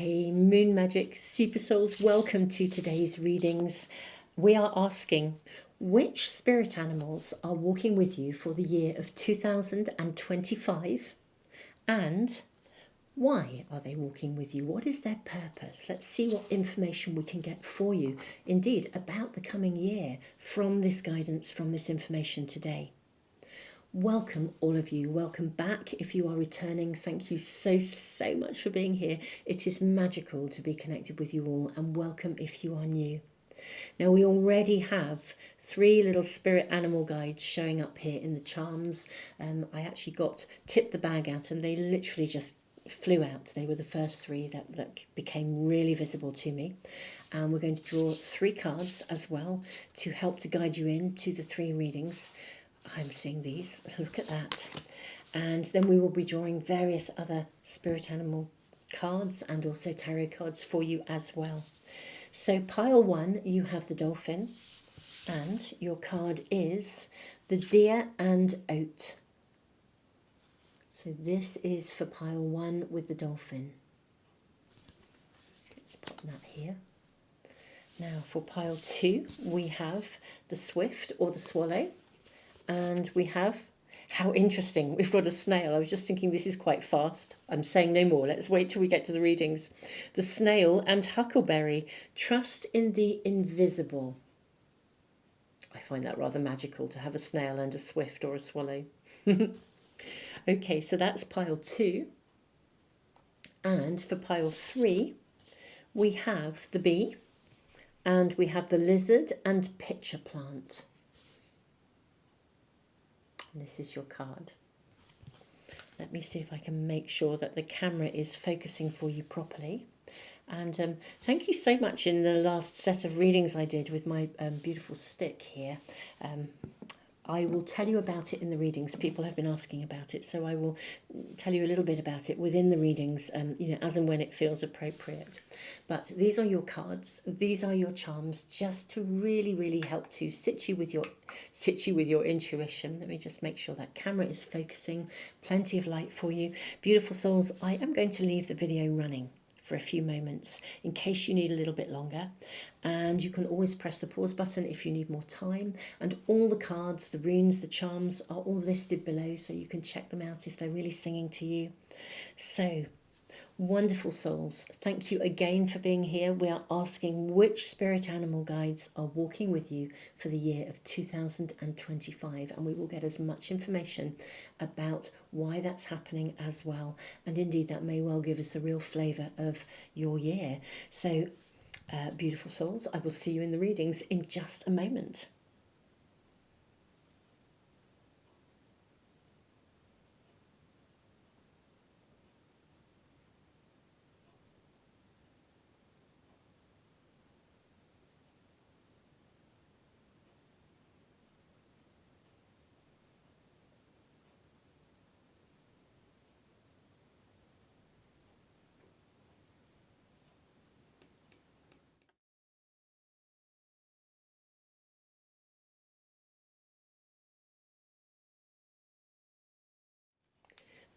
Hey, Moon Magic Super Souls, welcome to today's readings. We are asking which spirit animals are walking with you for the year of 2025 and why are they walking with you? What is their purpose? Let's see what information we can get for you, indeed, about the coming year from this guidance, from this information today. Welcome, all of you. Welcome back. If you are returning, thank you so much for being here. It is magical to be connected with you all, and welcome if you are new. Now, we already have 3 little spirit animal guides showing up here in the charms. I actually tipped the bag out and they literally just flew out. They were the first 3 that became really visible to me. And we're going to draw 3 cards as well to help to guide you into the 3 readings. I'm seeing these, look at that. And then we will be drawing various other spirit animal cards and also tarot cards for you as well. So pile 1, you have the dolphin, and your card is the deer and oat. So this is for pile 1 with the dolphin. Let's pop that here. Now for pile 2, we have the swift or the swallow. And we have, how interesting, we've got a snail. I was just thinking this is quite fast. I'm saying no more. Let's wait till we get to the readings. The snail and huckleberry, trust in the invisible. I find that rather magical to have a snail and a swift or a swallow. Okay, so that's pile 2. And for pile 3, we have the bee and we have the lizard and pitcher plant. And this is your card. Let me see if I can make sure that the camera is focusing for you properly. And thank you so much in the last set of readings I did with my beautiful stick here. I will tell you about it in the readings. People have been asking about it, so I will tell you a little bit about it within the readings, as and when it feels appropriate. But these are your cards. These are your charms, just to really help to sit you with your intuition. Let me just make sure that camera is focusing. Plenty of light for you, beautiful souls. I am going to leave the video running for a few moments in case you need a little bit longer, and you can always press the pause button if you need more time. And all the cards, the runes, the charms are all listed below, so you can check them out if they're really singing to you. So wonderful souls, thank you again for being here. We are asking which spirit animal guides are walking with you for the year of 2025, and we will get as much information about why that's happening as well. And indeed, that may well give us a real flavour of your year. So, beautiful souls, I will see you in the readings in just a moment.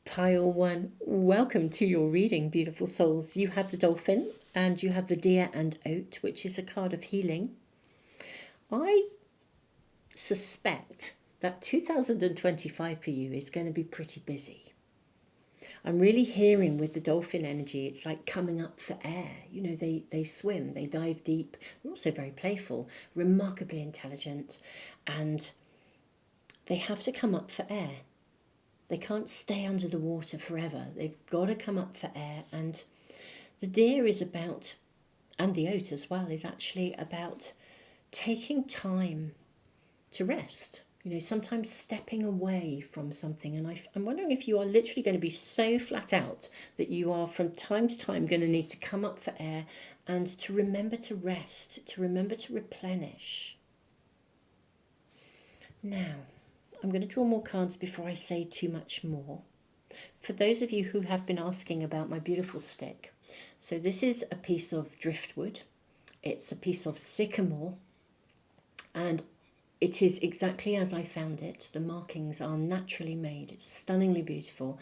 Pile 1, welcome to your reading, beautiful souls. You have the dolphin and you have the deer and oat, which is a card of healing. I suspect that 2025 for you is going to be pretty busy. I'm really hearing with the dolphin energy, it's like coming up for air. They swim, they dive deep. They're also very playful, remarkably intelligent, and they have to come up for air. They can't stay under the water forever. They've got to come up for air. And the deer is about, and the oat as well, is actually about taking time to rest. Sometimes stepping away from something. And I'm wondering if you are literally going to be so flat out that you are from time to time going to need to come up for air and to remember to rest, to remember to replenish. Now, I'm going to draw more cards before I say too much more. For those of you who have been asking about my beautiful stick, so this is a piece of driftwood. It's a piece of sycamore, and it is exactly as I found it. The markings are naturally made. It's stunningly beautiful.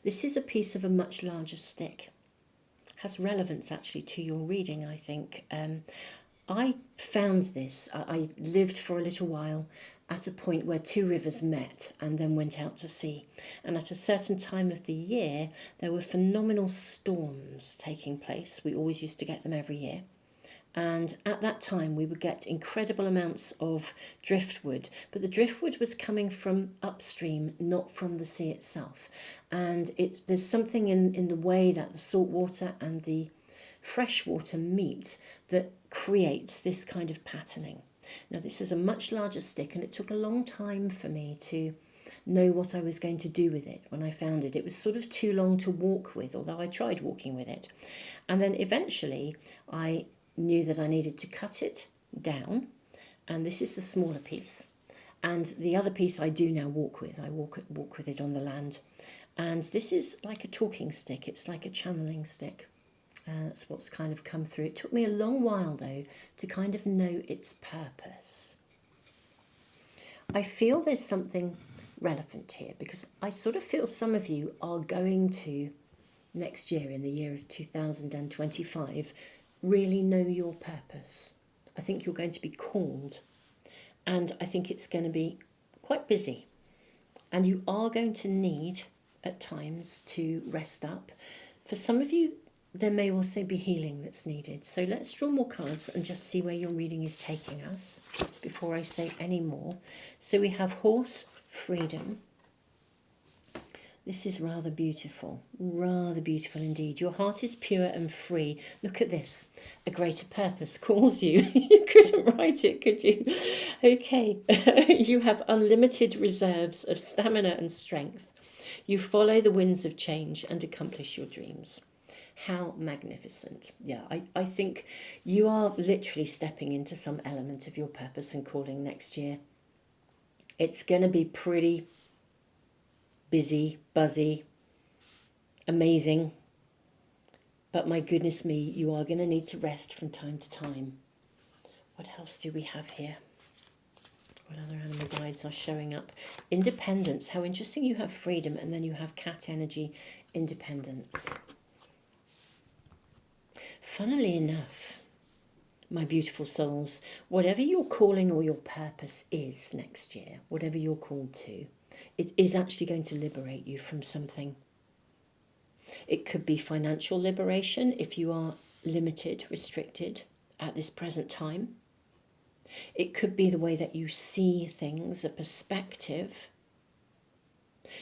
This is a piece of a much larger stick. has relevance actually to your reading, I think. I found this, I lived for a little while at a point where two rivers met and then went out to sea. And at a certain time of the year, there were phenomenal storms taking place. We always used to get them every year. And at that time, we would get incredible amounts of driftwood. But the driftwood was coming from upstream, not from the sea itself. And there's something in the way that the salt water and the fresh water meet that creates this kind of patterning. Now, this is a much larger stick, and it took a long time for me to know what I was going to do with it. When I found it, it was sort of too long to walk with, although I tried walking with it. And then eventually I knew that I needed to cut it down, and this is the smaller piece, and the other piece I do now walk with. I walk with it on the land, and this is like a talking stick. It's like a channeling stick. That's what's kind of come through. It took me a long while though to kind of know its purpose. I feel there's something relevant here, because I sort of feel some of you are going to next year, in the year of 2025, really know your purpose. I think you're going to be called, and I think it's going to be quite busy, and you are going to need at times to rest up. For some of you, there may also be healing that's needed. So let's draw more cards and just see where your reading is taking us before I say any more. So we have Horse, Freedom. This is rather beautiful indeed. Your heart is pure and free. Look at this. A greater purpose calls you. You couldn't write it, could you? Okay. You have unlimited reserves of stamina and strength. You follow the winds of change and accomplish your dreams. How magnificent. Yeah, I think you are literally stepping into some element of your purpose and calling next year. It's going to be pretty busy, buzzy, amazing. But my goodness me, you are going to need to rest from time to time. What else do we have here? What other animal guides are showing up? Independence. How interesting. You have freedom, and then you have cat energy, independence. Funnily enough, my beautiful souls, whatever your calling or your purpose is next year, whatever you're called to, it is actually going to liberate you from something. It could be financial liberation if you are limited, restricted at this present time. It could be the way that you see things, a perspective.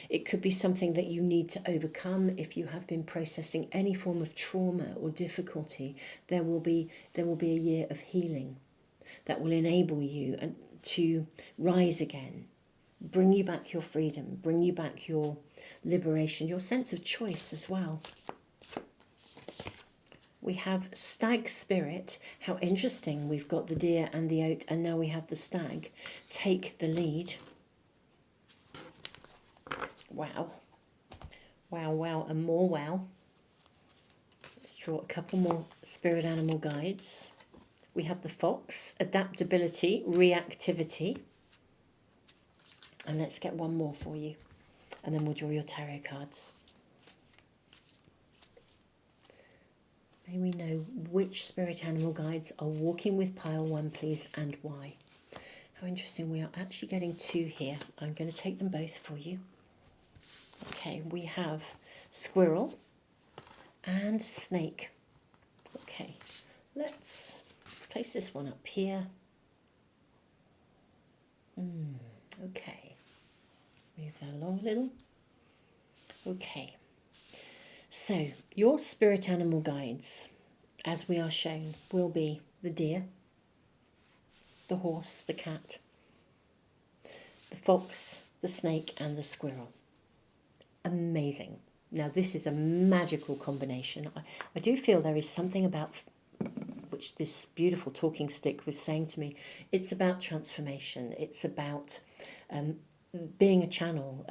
It could be something that you need to overcome if you have been processing any form of trauma or difficulty. There will be a year of healing that will enable you to rise again, bring you back your freedom, bring you back your liberation, your sense of choice as well. We have stag spirit. How interesting. We've got the deer and the oat, and now we have the stag. Take the lead. Wow. Wow, wow, and more wow. Let's draw a couple more spirit animal guides. We have the fox, adaptability, reactivity. And let's get one more for you. And then we'll draw your tarot cards. May we know which spirit animal guides are walking with pile 1, please, and why. How interesting. We are actually getting 2 here. I'm going to take them both for you. Okay, we have squirrel and snake. Okay, let's place this one up here. Okay, move that along a little. Okay, so your spirit animal guides, as we are shown, will be the deer, the horse, the cat, the fox, the snake, and the squirrel. Amazing. Now this is a magical combination. I do feel there is something about which this beautiful talking stick was saying to me. It's about transformation. It's about being a channel,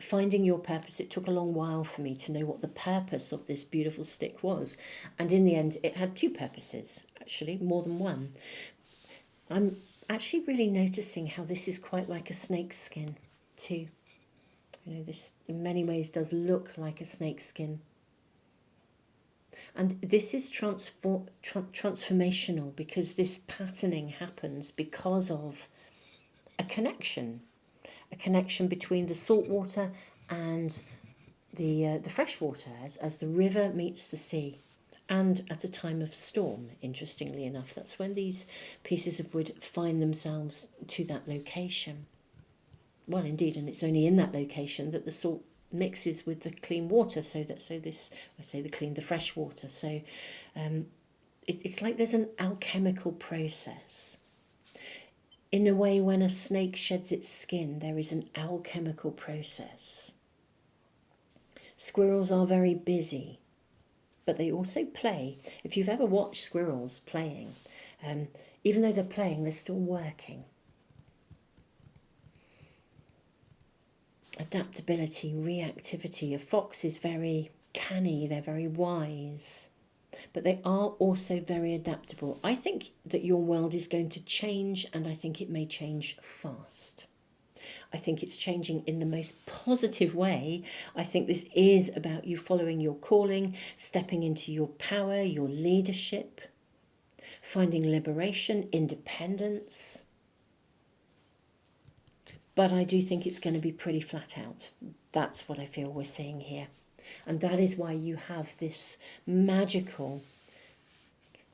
finding your purpose. It took a long while for me to know what the purpose of this beautiful stick was. And in the end, it had 2 purposes, actually, more than one. I'm actually really noticing how this is quite like a snake's skin too. You know, this in many ways does look like a snake skin. And this is transformational, because this patterning happens because of a connection between the salt water and the fresh water, as the river meets the sea. And at a time of storm, interestingly enough, that's when these pieces of wood find themselves to that location. Well, indeed, and it's only in that location that the salt mixes with the clean water, the fresh water. So it's like there's an alchemical process. In a way, when a snake sheds its skin, there is an alchemical process. Squirrels are very busy, but they also play. If you've ever watched squirrels playing, even though they're playing, they're still working. Adaptability, reactivity. A fox is very canny, they're very wise, but they are also very adaptable. I think that your world is going to change, and I think it may change fast. I think it's changing in the most positive way. I think this is about you following your calling, stepping into your power, your leadership, finding liberation, independence. But I do think it's going to be pretty flat out. That's what I feel we're seeing here. And that is why you have this magical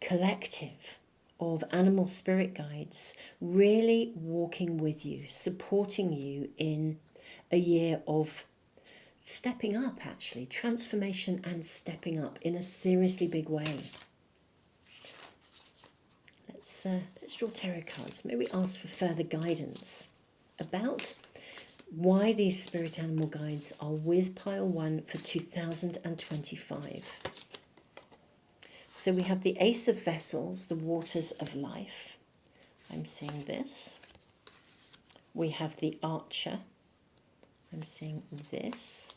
collective of animal spirit guides really walking with you, supporting you in a year of stepping up, actually, transformation and stepping up in a seriously big way. Let's draw tarot cards. Maybe ask for further guidance about why these spirit animal guides are with pile 1 for 2025. So we have the Ace of Vessels, the waters of life. I'm seeing this. We have the Archer. I'm seeing this,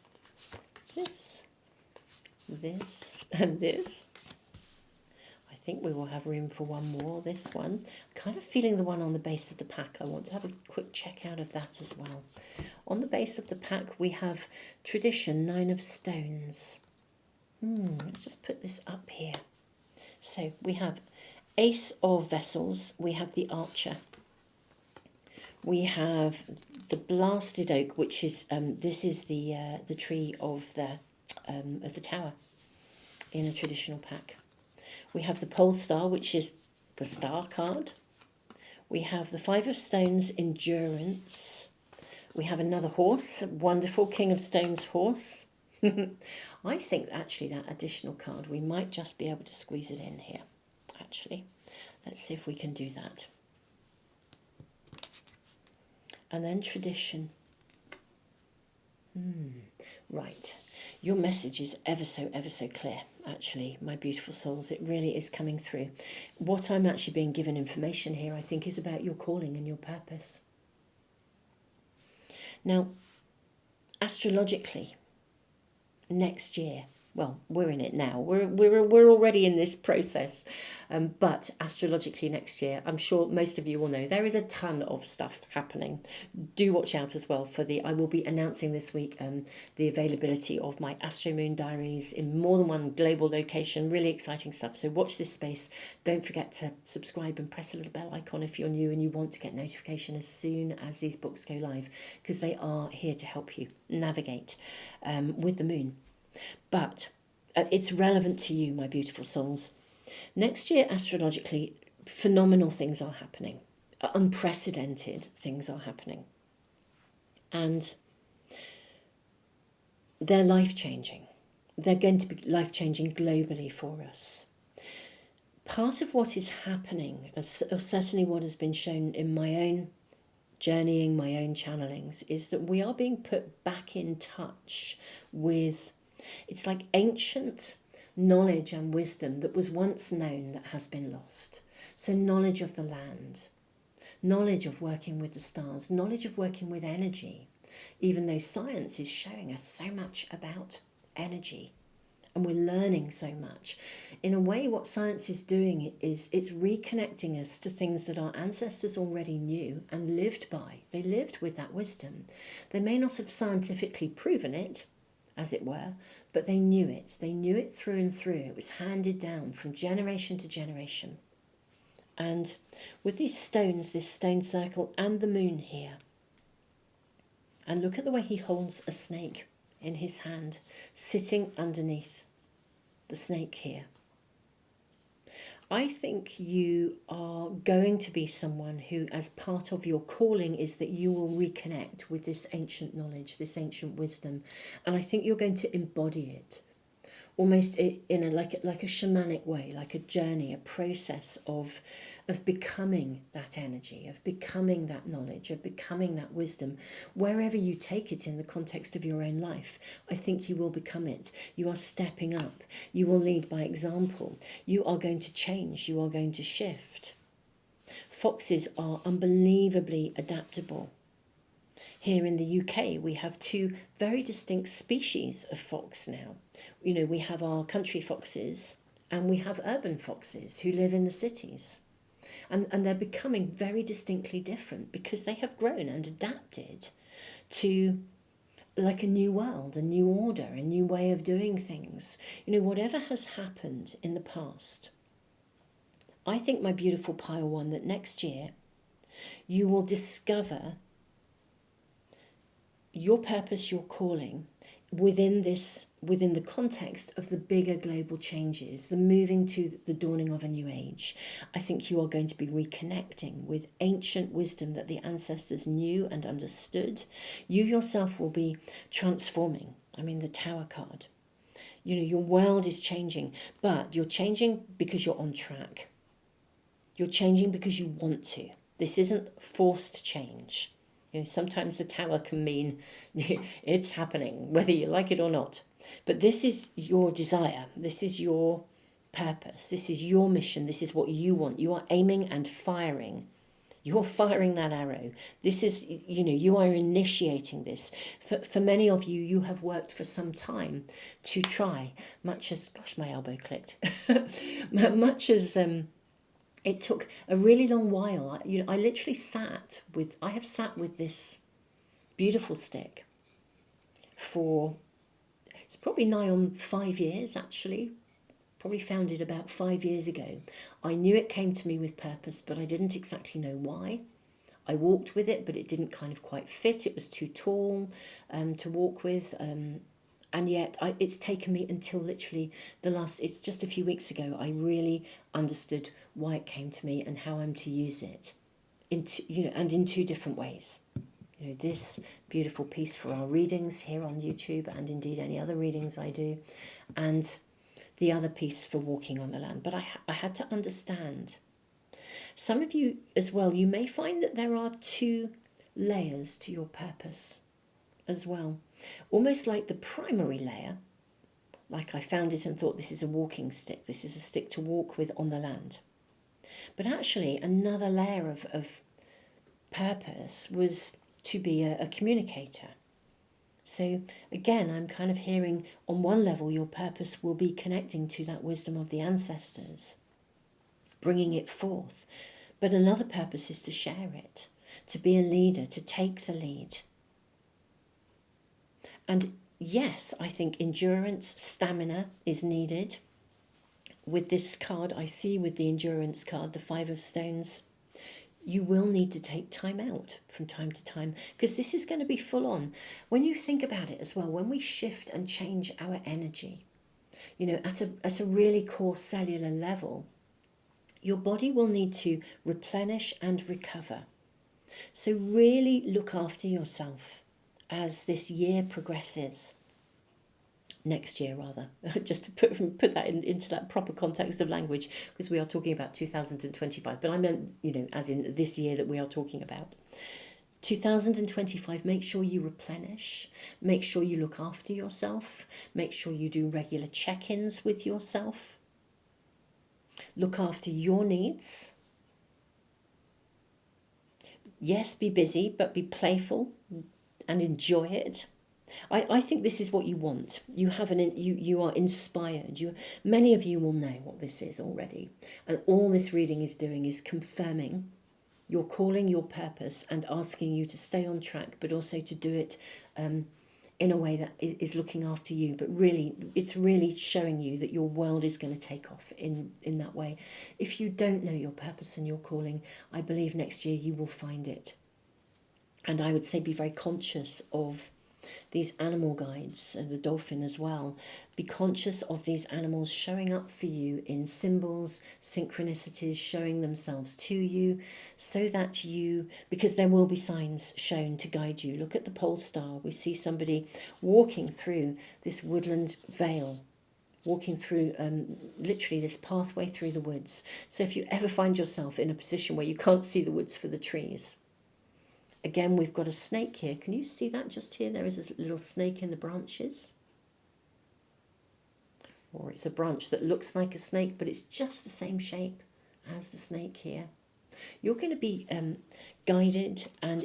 and this. I think we will have room for one more, this one. I'm kind of feeling the one on the base of the pack. I want to have a quick check out of that as well. On the base of the pack, we have Tradition, 9 of Stones. Let's just put this up here. So we have Ace of Vessels, we have the Archer. We have the Blasted Oak, which is, this is the tree of the tower in a traditional pack. We have the Pole Star, which is the Star card. We have the 5 of Stones, Endurance. We have another horse, wonderful King of Stones horse. I think actually that additional card, we might just be able to squeeze it in here, actually. Let's see if we can do that. And then Tradition. Right. Your message is ever so clear, actually, my beautiful souls. It really is coming through. What I'm actually being given information here, I think, is about your calling and your purpose. Now, astrologically, next year, well, we're in it now. We're already in this process. But astrologically next year, I'm sure most of you will know, there is a ton of stuff happening. Do watch out as well for I will be announcing this week the availability of my Astro Moon diaries in more than one global location. Really exciting stuff. So watch this space. Don't forget to subscribe and press the little bell icon if you're new and you want to get notification as soon as these books go live, because they are here to help you navigate with the moon. But it's relevant to you, my beautiful souls. Next year, astrologically, phenomenal things are happening. Unprecedented things are happening. And they're life-changing. They're going to be life-changing globally for us. Part of what is happening, or certainly what has been shown in my own journeying, my own channelings, is that we are being put back in touch with, it's like ancient knowledge and wisdom that was once known that has been lost. So knowledge of the land, knowledge of working with the stars, knowledge of working with energy, even though science is showing us so much about energy and we're learning so much. In a way, what science is doing is it's reconnecting us to things that our ancestors already knew and lived by. They lived with that wisdom. They may not have scientifically proven it, as it were, but they knew it. They knew it through and through. It was handed down from generation to generation. And with these stones, this stone circle and the moon here, and look at the way he holds a snake in his hand, sitting underneath the snake here. I think you are going to be someone who, as part of your calling, is that you will reconnect with this ancient knowledge, this ancient wisdom. And I think you're going to embody it, almost in a like a shamanic way, like a journey, a process of becoming that energy, of becoming that knowledge, of becoming that wisdom. Wherever you take it in the context of your own life, I think you will become it. You are stepping up. You will lead by example. You are going to change. You are going to shift. Foxes are unbelievably adaptable. Here in the UK, we have two very distinct species of fox now. You know, we have our country foxes and we have urban foxes who live in the cities. And they're becoming very distinctly different because they have grown and adapted to like a new world, a new order, a new way of doing things. You know, whatever has happened in the past, I think, my beautiful pile one, that next year you will discover your purpose, your calling within the context of the bigger global changes, the moving to the dawning of a new age. I think you are going to be reconnecting with ancient wisdom that the ancestors knew and understood. You yourself will be transforming. I mean, the Tower card. You know, your world is changing, but you're changing because you're on track. You're changing because you want to. This isn't forced change. You know, sometimes the Tower can mean it's happening, whether you like it or not. But this is your desire. This is your purpose. This is your mission. This is what you want. You are aiming and firing. You're firing that arrow. This is, you know, you are initiating this. For many of you, you have worked for some time to try, much as, gosh, my elbow clicked, much as... it took a really long while. I literally I have sat with this beautiful stick for, it's probably nigh on 5 years actually. Probably found it about 5 years ago. I knew it came to me with purpose, but I didn't exactly know why. I walked with it, but it didn't kind of quite fit. It was too tall to walk with. And yet it's taken me until literally it's just a few weeks ago, I really understood why it came to me and how I'm to use it in two different ways. You know, this beautiful piece for our readings here on YouTube, and indeed any other readings I do, and the other piece for walking on the land. But I had to understand. Some of you as well, you may find that there are two layers to your purpose as well. Almost like the primary layer, like I found it and thought, this is a walking stick, this is a stick to walk with on the land. But actually another layer of purpose was to be a communicator. So again, I'm kind of hearing on one level your purpose will be connecting to that wisdom of the ancestors, bringing it forth. But another purpose is to share it, to be a leader, to take the lead. And yes, I think endurance, stamina is needed. With this card, I see with the endurance card, the Five of Stones, you will need to take time out from time to time, because this is going to be full on. When you think about it as well, when we shift and change our energy, you know, at a really core cellular level, your body will need to replenish and recover. So really look after yourself as this year progresses, next year rather, just to put that into that proper context of language, because we are talking about 2025, but I meant, you know, as in this year that we are talking about. 2025, make sure you replenish, make sure you look after yourself, make sure you do regular check-ins with yourself, look after your needs. Yes, be busy, but be playful and enjoy it. I think this is what you want. You are inspired. Many of you will know what this is already, and all this reading is doing is confirming your calling, your purpose, and asking you to stay on track, but also to do it in a way that is looking after you, but really it's really showing you that your world is going to take off in that way. If you don't know your purpose and your calling, I believe next year you will find it. And I would say be very conscious of these animal guides, and the dolphin as well. Be conscious of these animals showing up for you in symbols, synchronicities, showing themselves to you, so that you, because there will be signs shown to guide you. Look at the pole star. We see somebody walking through this woodland vale, walking through literally this pathway through the woods. So if you ever find yourself in a position where you can't see the woods for the trees, again, we've got a snake here. Can you see that just here? There is this little snake in the branches. Or it's a branch that looks like a snake, but it's just the same shape as the snake here. You're going to be guided, and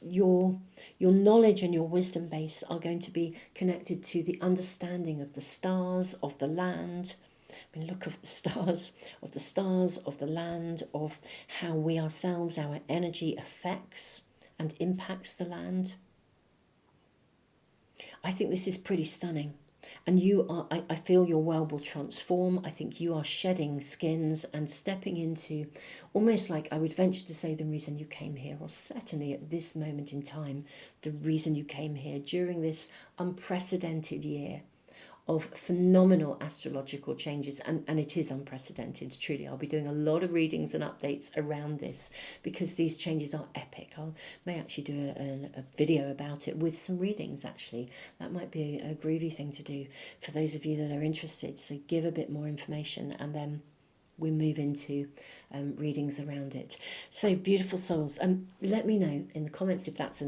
your knowledge and your wisdom base are going to be connected to the understanding of the stars, of the land. I mean, look of the stars, of the land, of how we ourselves, our energy affects and impacts the land. I think this is pretty stunning. And you are, I feel your world will transform. I think you are shedding skins and stepping into almost like, I would venture to say, the reason you came here, or certainly at this moment in time, the reason you came here during this unprecedented year of phenomenal astrological changes, and it is unprecedented, truly. I'll be doing a lot of readings and updates around this because these changes are epic. I may actually do a video about it with some readings, actually. That might be a groovy thing to do for those of you that are interested. So give a bit more information, and then we move into readings around it. So beautiful souls, let me know in the comments if that's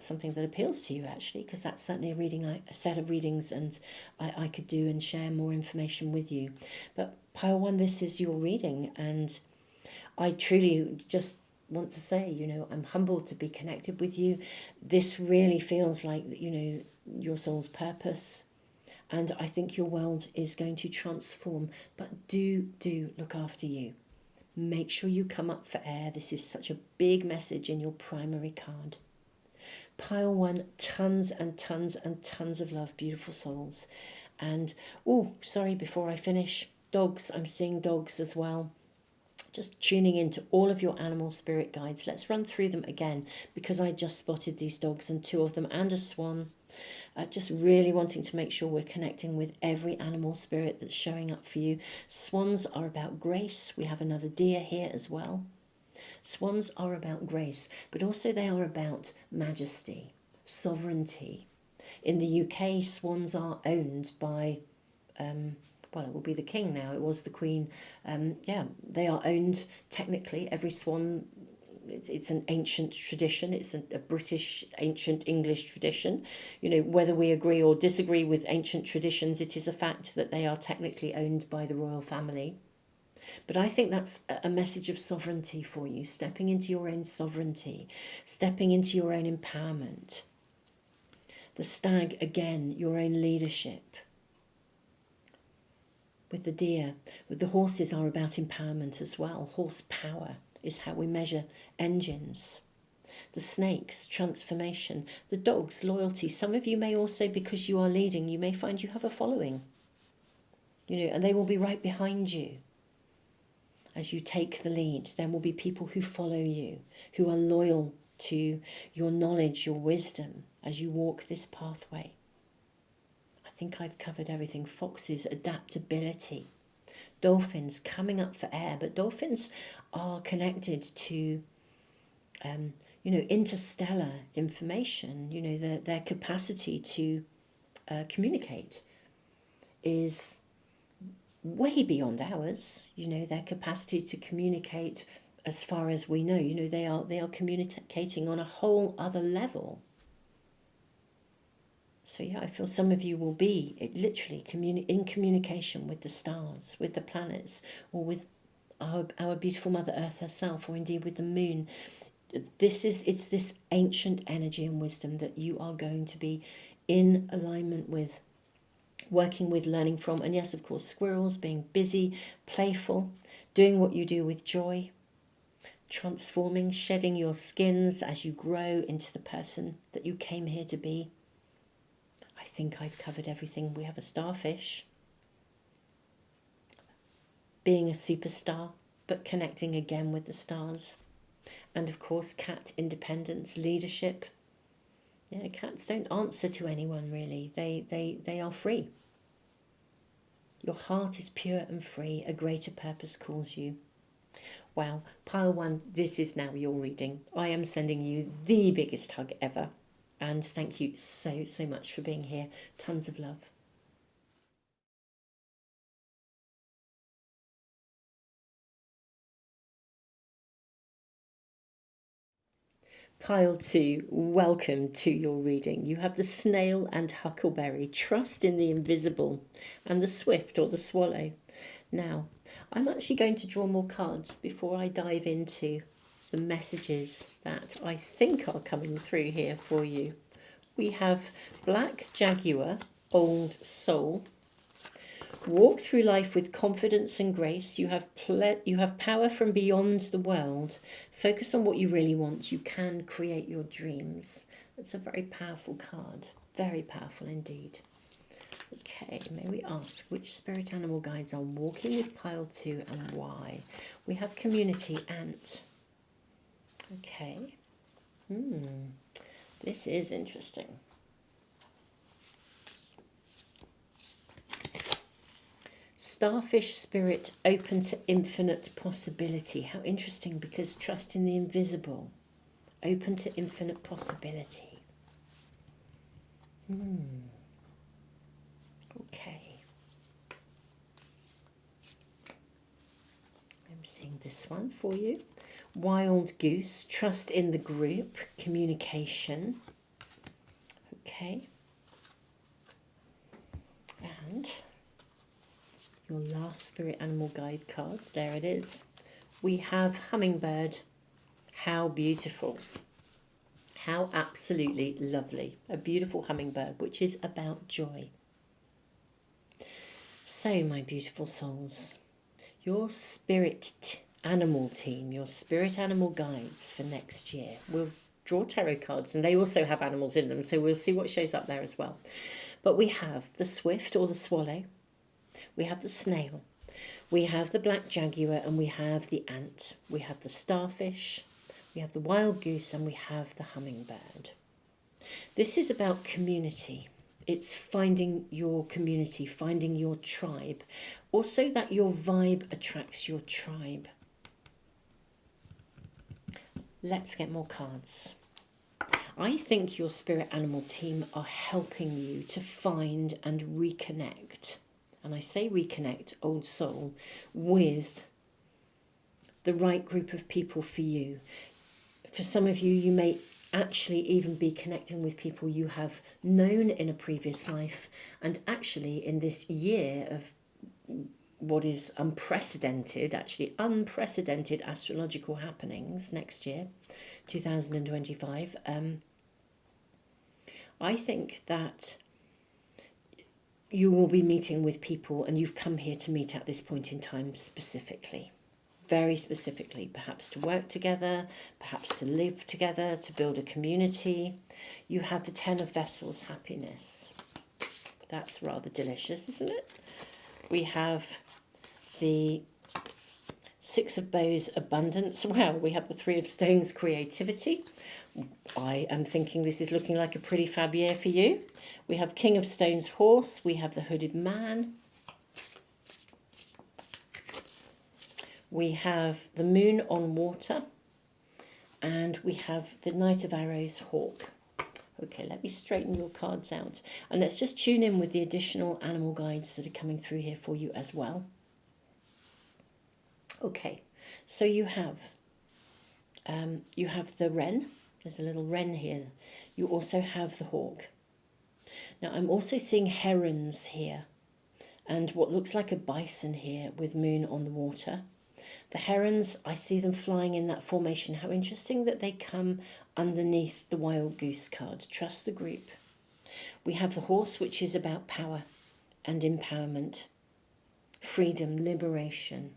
something that appeals to you, actually, because that's certainly a set of readings, and I could do and share more information with you. But pile one, this is your reading, and I truly just want to say, I'm humbled to be connected with you. This really feels like, your soul's purpose. And I think your world is going to transform. But do look after you. Make sure you come up for air. This is such a big message in your primary card. Pile one, tons and tons and tons of love, beautiful souls. And, before I finish, dogs. I'm seeing dogs as well. Just tuning into all of your animal spirit guides. Let's run through them again, because I just spotted these dogs, and two of them, and a swan. Just really wanting to make sure we're connecting with every animal spirit that's showing up for you. Swans are about grace. We have another deer here as well. Swans are about grace, but also they are about majesty, sovereignty. In the UK, swans are owned by, it will be the king now. It was the queen. They are owned technically. Every swan, it's an ancient tradition. It's a British ancient English tradition. Whether we agree or disagree with ancient traditions, it is a fact that they are technically owned by the royal family. But I think that's a message of sovereignty for you, stepping into your own sovereignty, stepping into your own empowerment. The stag, again, your own leadership. With the deer, with the horses are about empowerment as well. Horsepower is how we measure engines. The snakes, transformation. The dogs, loyalty. Some of you may also, because you are leading, you may find you have a following. And they will be right behind you. As you take the lead, there will be people who follow you, who are loyal to your knowledge, your wisdom, as you walk this pathway. I think I've covered everything. Foxes, adaptability. Dolphins coming up for air, but dolphins are connected to, interstellar information. Their capacity to communicate is way beyond ours. Their capacity to communicate, as far as we know, they are communicating on a whole other level. So I feel some of you will be literally in communication with the stars, with the planets, or with our beautiful Mother Earth herself, or indeed with the moon. It's this ancient energy and wisdom that you are going to be in alignment with, working with, learning from. And yes, of course, squirrels, being busy, playful, doing what you do with joy, transforming, shedding your skins as you grow into the person that you came here to be. think I've covered everything. We have a starfish, being a superstar, but connecting again with the stars. And of course, cat independence, leadership. Yeah, cats don't answer to anyone really. They are free. Your heart is pure and free. A greater purpose calls you. Wow, pile one, this is now your reading. I am sending you the biggest hug ever. And thank you so much for being here. Tons of love. Pile 2, welcome to your reading. You have the snail and huckleberry, trust in the invisible, and the swift or the swallow. Now, I'm actually going to draw more cards before I dive into the messages that I think are coming through here for you. We have Black Jaguar, Old Soul. Walk through life with confidence and grace. You have power from beyond the world. Focus on what you really want. You can create your dreams. That's a very powerful card. Very powerful indeed. Okay, may we ask which spirit animal guides are walking with pile 2 and why? We have community ant. Okay. This is interesting. Starfish spirit, open to infinite possibility. How interesting, because trust in the invisible. Open to infinite possibility. Okay. I'm seeing this one for you. Wild goose, trust in the group, communication. Okay. And your last spirit animal guide card, there it is. We have hummingbird. How beautiful. How absolutely lovely. A beautiful hummingbird, which is about joy. So, my beautiful souls, your spirit animal team, your spirit animal guides for next year. We'll draw tarot cards, and they also have animals in them, so we'll see what shows up there as well. But we have the swift or the swallow. We have the snail, we have the black jaguar, and we have the ant. We have the starfish, we have the wild goose, and we have the hummingbird. This is about community. It's finding your community, finding your tribe. Also that your vibe attracts your tribe. Let's get more cards. I think your spirit animal team are helping you to find and reconnect. And I say reconnect, old soul, with the right group of people for you. For some of you, you may actually even be connecting with people you have known in a previous life, and actually in this year of what is unprecedented astrological happenings next year, 2025, I think that you will be meeting with people, and you've come here to meet at this point in time specifically, very specifically, perhaps to work together, perhaps to live together, to build a community. You have the 10 of Vessels, happiness. That's rather delicious, isn't it? We have the 6 of Bows, abundance. Wow, we have the 3 of Stones, creativity. I am thinking this is looking like a pretty fab year for you. We have King of Stones, horse. We have the hooded man. We have the moon on water. And we have the Knight of Arrows, hawk. Okay, let me straighten your cards out. And let's just tune in with the additional animal guides that are coming through here for you as well. Okay, so you have the wren. There's a little wren here. You also have the hawk. Now I'm also seeing herons here, and what looks like a bison here with moon on the water. The herons, I see them flying in that formation. How interesting that they come underneath the wild goose card. Trust the group. We have the horse, which is about power and empowerment, freedom, liberation.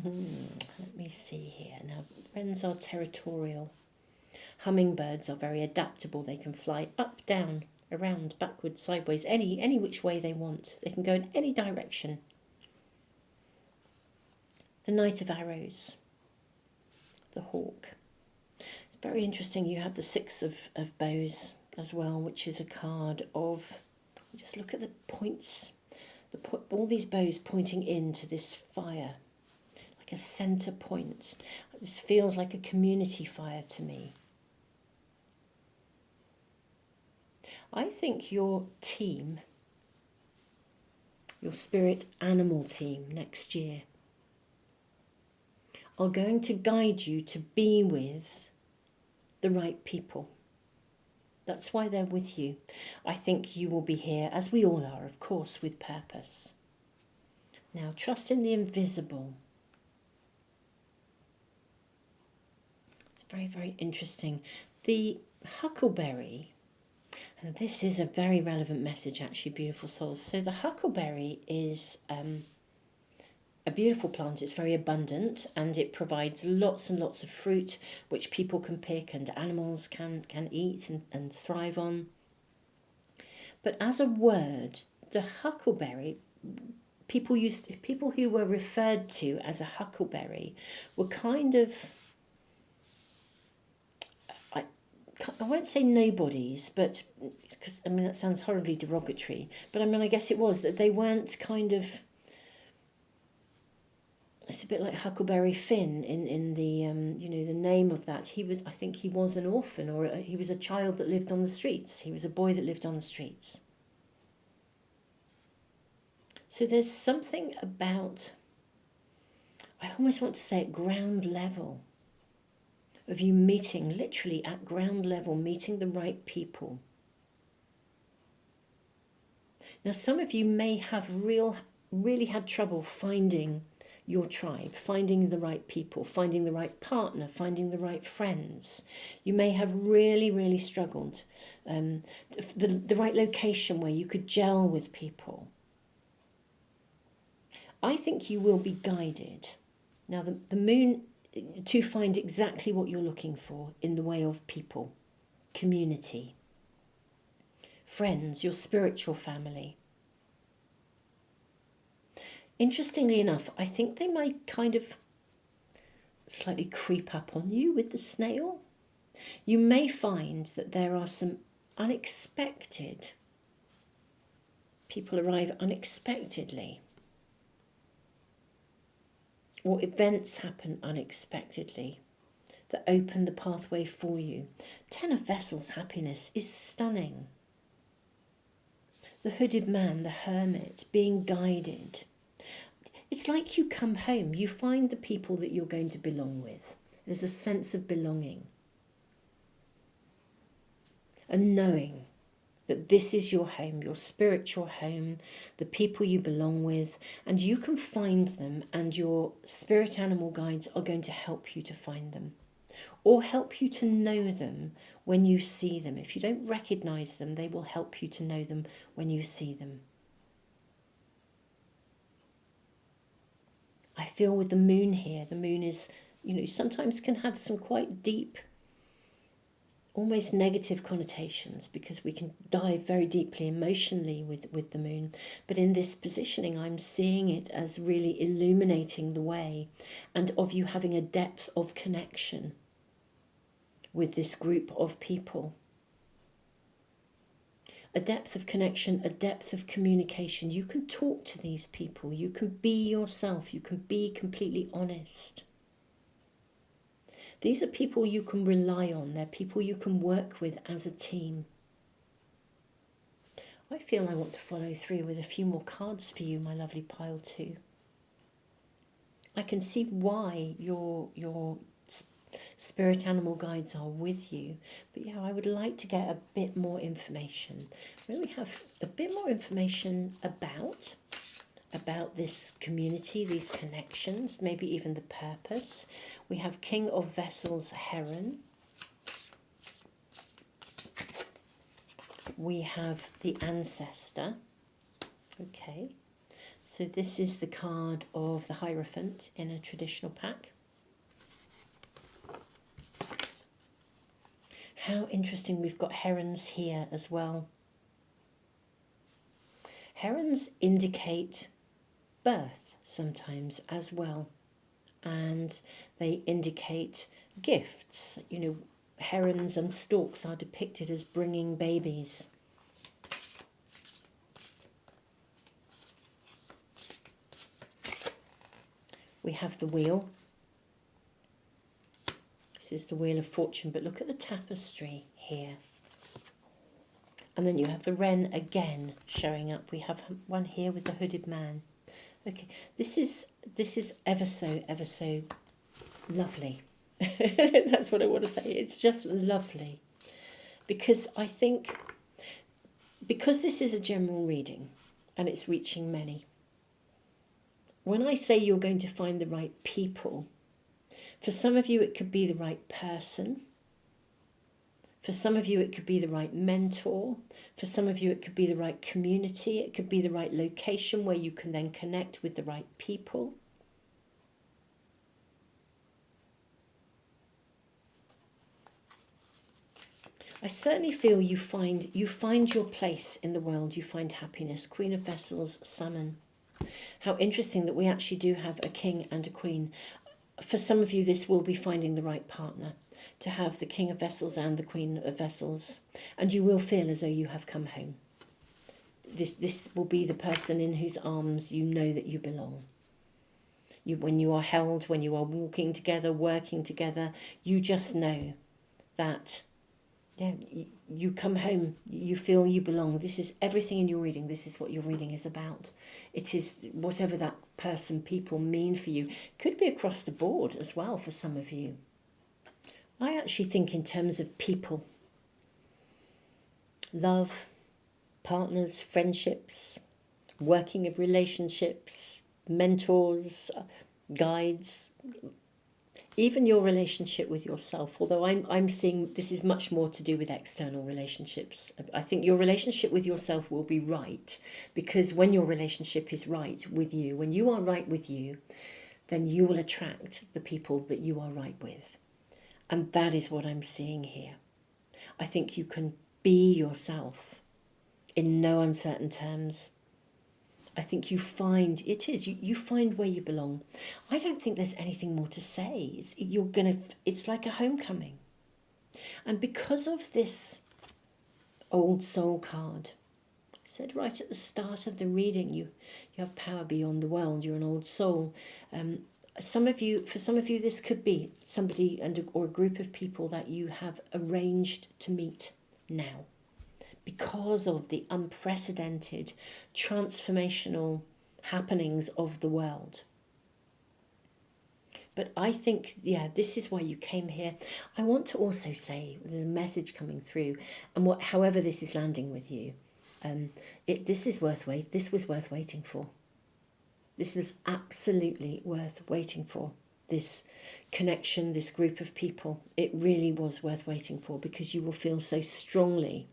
Let see here. Now, wrens are territorial. Hummingbirds are very adaptable. They can fly up, down, around, backwards, sideways, any which way they want. They can go in any direction. The Knight of Arrows, the hawk. It's very interesting. You have the Six of Bows as well, which is a card of, just look at the points, all these bows pointing into this fire, like a centre point. This feels like a community fire to me. I think your team, your spirit animal team next year, are going to guide you to be with the right people. That's why they're with you. I think you will be here, as we all are, of course, with purpose. Now, trust in the invisible. It's very, very interesting. The huckleberry, and this is a very relevant message, actually, beautiful souls. So the huckleberry is a beautiful plant. It's very abundant and it provides lots and lots of fruit which people can pick and animals can eat and thrive on. But as a word, the huckleberry, people who were referred to as a huckleberry were kind of, I won't say nobodies, but because I mean that sounds horribly derogatory, but I mean I guess it was that they weren't kind of. It's a bit like Huckleberry Finn in the you know, the name of that. I think he was an orphan, or he was a child that lived on the streets. He was a boy that lived on the streets. So there's something about, I almost want to say at ground level, of you meeting, literally at ground level, meeting the right people. Now some of you may have really had trouble finding your tribe, finding the right people, finding the right partner, finding the right friends. You may have really struggled. The right location where you could gel with people. I think you will be guided. Now the moon, to find exactly what you're looking for in the way of people, community, friends, your spiritual family. Interestingly enough, I think they might kind of slightly creep up on you with the snail. You may find that there are some unexpected people arrive unexpectedly, or events happen unexpectedly that open the pathway for you. Ten of Vessels, happiness is stunning. The hooded man, the hermit, being guided. It's like you come home, you find the people that you're going to belong with. There's a sense of belonging. And knowing that this is your home, your spiritual home, the people you belong with, and you can find them, and your spirit animal guides are going to help you to find them, or help you to know them when you see them. If you don't recognize them, they will help you to know them when you see them. I feel with the moon here, the moon is, you know, sometimes can have some quite deep, almost negative connotations, because we can dive very deeply emotionally with the moon. But in this positioning, I'm seeing it as really illuminating the way, and of you having a depth of connection with this group of people. A depth of connection, a depth of communication. You can talk to these people. You can be yourself. You can be completely honest. These are people you can rely on. They're people you can work with as a team. I feel I want to follow through with a few more cards for you, my lovely pile two. I can see why your spirit animal guides are with you, but yeah, I would like to get a bit more information. Where we have a bit more information about this community, these connections, maybe even the purpose. We have King of Vessels, Heron. We have the Ancestor. Okay, so this is the card of the Hierophant in a traditional pack. How interesting, we've got herons here as well. Herons indicate birth sometimes as well, and they indicate gifts. You know, herons and storks are depicted as bringing babies. We have the wheel. This is the Wheel of Fortune, but look at the tapestry here. And then you have the wren again showing up. We have one here with the hooded man. Okay, this is ever so lovely. That's what I want to say. It's just lovely. Because I think, because this is a general reading and it's reaching many, when I say you're going to find the right people, for some of you it could be the right person. For some of you it could be the right mentor. For some of you it could be the right community. It could be the right location where you can then connect with the right people. I certainly feel you find your place in the world. You find happiness. Queen of Vessels, Salmon. How interesting that we actually do have a king and a queen. For some of you, this will be finding the right partner, to have the King of Vessels and the Queen of Vessels. And you will feel as though you have come home. This will be the person in whose arms you know that you belong. When you are held, when you are walking together, working together, you just know that you come home, you feel you belong. This is everything in your reading. This is what your reading is about. It is whatever that person, people mean for you. Could be across the board as well for some of you. I actually think in terms of people. Love, partners, friendships, working of relationships, mentors, guides, even your relationship with yourself, although I'm seeing this is much more to do with external relationships. I think your relationship with yourself will be right, because when your relationship is right with you, when you are right with you, then you will attract the people that you are right with. And that is what I'm seeing here. I think you can be yourself in no uncertain terms. I think you find you find where you belong. I don't think there's anything more to say. It's like a homecoming. And because of this old soul card, I said right at the start of the reading, you have power beyond the world. You're an old soul. For some of you, this could be somebody or a group of people that you have arranged to meet now, because of the unprecedented transformational happenings of the world. But I think, this is why you came here. I want to also say, there's a message coming through, and however this is landing with you, this was worth waiting for. This was absolutely worth waiting for. This connection, this group of people, it really was worth waiting for, because you will feel so strongly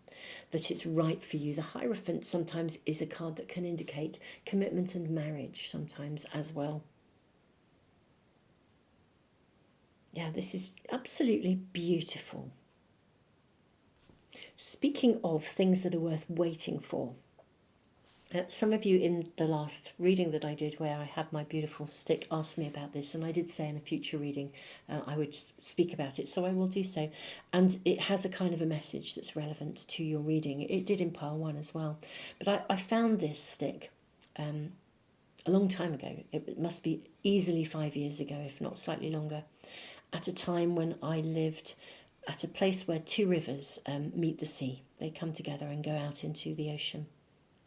that it's right for you. The Hierophant sometimes is a card that can indicate commitment and marriage sometimes as well. Yeah, this is absolutely beautiful. Speaking of things that are worth waiting for, some of you in the last reading that I did, where I had my beautiful stick, asked me about this, and I did say in a future reading I would speak about it, so I will do so. And it has a kind of a message that's relevant to your reading. It did in pile 1 as well. But I found this stick a long time ago. It must be easily 5 years ago, if not slightly longer, at a time when I lived at a place where 2 rivers meet the sea. They come together and go out into the ocean.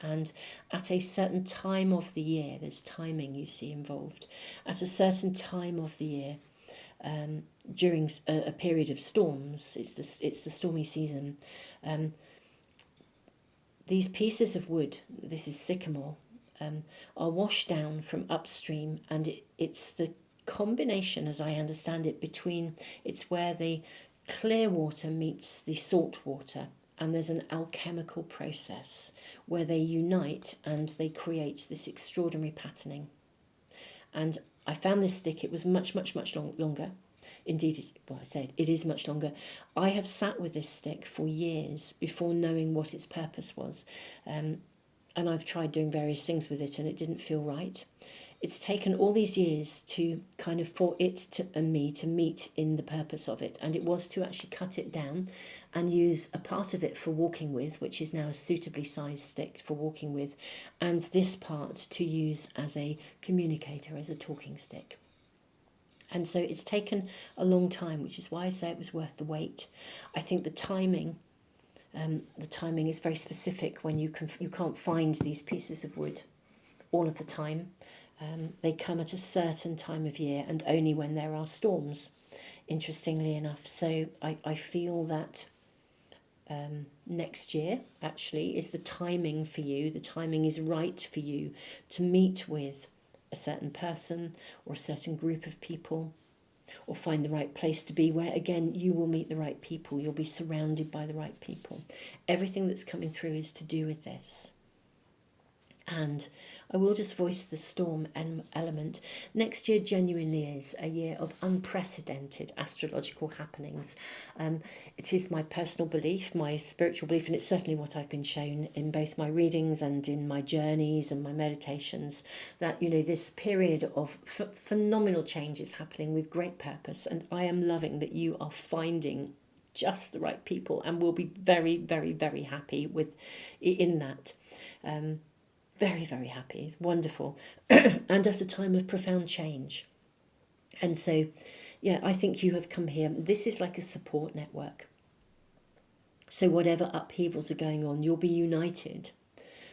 And at a certain time of the year, there's timing you see involved, at a certain time of the year, during a period of storms, it's the stormy season, these pieces of wood, this is sycamore, are washed down from upstream, and it's the combination, as I understand it, it's where the clear water meets the salt water. And there's an alchemical process where they unite and they create this extraordinary patterning. And I found this stick, it was much, much, much longer. indeed, well, I said it is much longer. I have sat with this stick for years before knowing what its purpose was. And I've tried doing various things with it and it didn't feel right. It's taken all these years to kind of for it to, and me to meet in the purpose of it. And it was to actually cut it down and use a part of it for walking with, which is now a suitably sized stick for walking with, and this part to use as a communicator, as a talking stick. And so it's taken a long time, which is why I say it was worth the wait. I think the timing is very specific when you can't find these pieces of wood all of the time. They come at a certain time of year and only when there are storms, interestingly enough. So I feel that next year actually is the timing for you. The timing is right for you to meet with a certain person or a certain group of people, or find the right place to be where, again, you will meet the right people. You'll be surrounded by the right people. Everything that's coming through is to do with this. And I will just voice the storm element. Next year genuinely is a year of unprecedented astrological happenings. It is my personal belief, my spiritual belief, and it's certainly what I've been shown in both my readings and in my journeys and my meditations, that, you know, this period of phenomenal change is happening with great purpose. And I am loving that you are finding just the right people and will be very, very, very happy in that. Very, very happy. It's wonderful. And at a time of profound change. And so, yeah, I think you have come here. This is like a support network. So whatever upheavals are going on, you'll be united,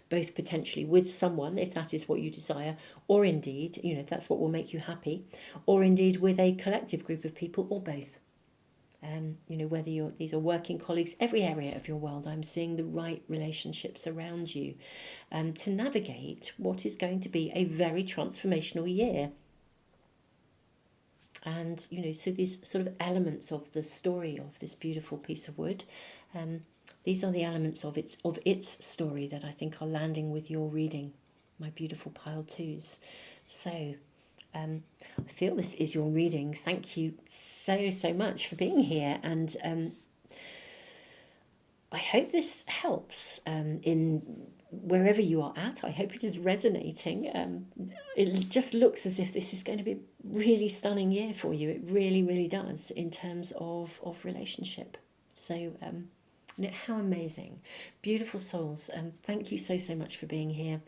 both potentially with someone, if that is what you desire, or indeed, you know, if that's what will make you happy, or indeed with a collective group of people, or both. You know, whether these are working colleagues, every area of your world, I'm seeing the right relationships around you to navigate what is going to be a very transformational year. And, you know, so these sort of elements of the story of this beautiful piece of wood, these are the elements of its story that I think are landing with your reading, my beautiful pile twos. So I feel this is your reading. Thank you so much for being here, and I hope this helps in wherever you are at. I hope it is resonating. It just looks as if this is going to be a really stunning year for you. It really, really does in terms of relationship. So how amazing. Beautiful souls. Thank you so much for being here.